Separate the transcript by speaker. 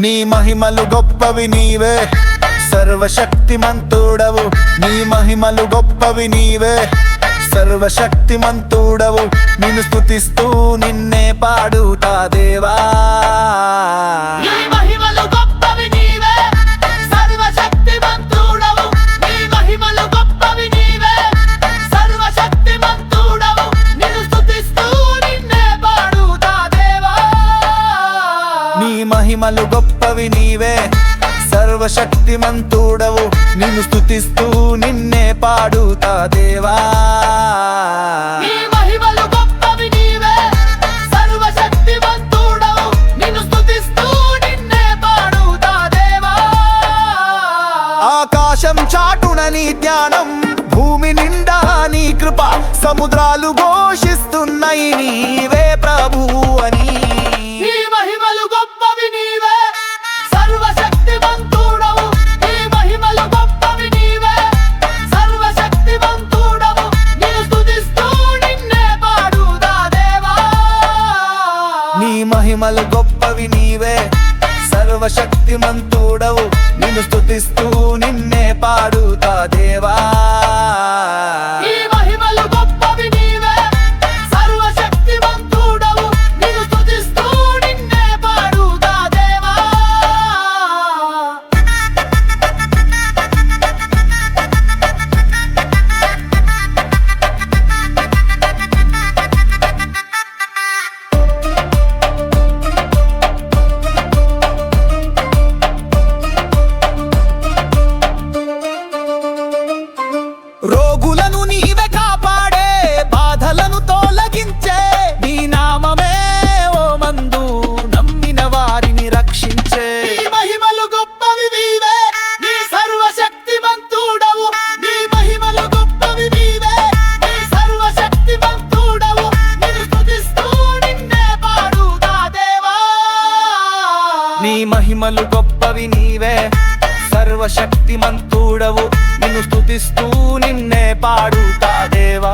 Speaker 1: నీ మహిమలు గొప్పవి నీవే సర్వశక్తిమంతుడవు నీ మహిమలు గొప్పవి నీవే సర్వశక్తిమంతుడవు నిన్ను స్తుతిస్తూ నిన్నే పాడుతా దేవా మహిమలు గొప్పవి నీవే సర్వశక్తిమంతుడవు నిన్ను స్తుతిస్తూ నిన్నే పాడుతా దేవా
Speaker 2: మహిమలు గొప్పవి నీవే సర్వశక్తిమంతుడవు నిన్ను స్తుతిస్తూ నిన్నే పాడుతా దేవా
Speaker 1: ఆకాశం చాటున నీ జ్ఞానం భూమి నిండా నీ కృప సముద్రాలు ఘోషిస్తున్నాయి నీవే ప్రభువు అని మహిమలు గొప్పవి నీవే సర్వశక్తిమంతుడవు నిన్ను స్తుతిస్తూ నిన్నే పాడుతా దేవా
Speaker 2: మహిమలు గొప్పవి నీవే సర్వశక్తిమంతుడవు నిన్ను స్తుతిస్తూ నిన్నే పాడుతా దేవా
Speaker 1: రోగులను నీవే కాపాడే బాధలను తొలగించే నీ నామమే ఓ మందు నమ్మిన వారిని రక్షించే
Speaker 2: మహిమలు గొప్పవి నీవే నీ సర్వశక్తిమంతుడవు నీ మహిమలు గొప్పవి నీవే నీ సర్వశక్తిమంతుడవు నిన్ను స్తుతిస్తూ నిన్నే పాడుతా దేవా
Speaker 1: నీ మహిమలు గొప్పవి నీవే సర్వశక్తిమంతుడవు నిన్ను స్తుతిస్తూ నిన్నే పాడుతా దేవా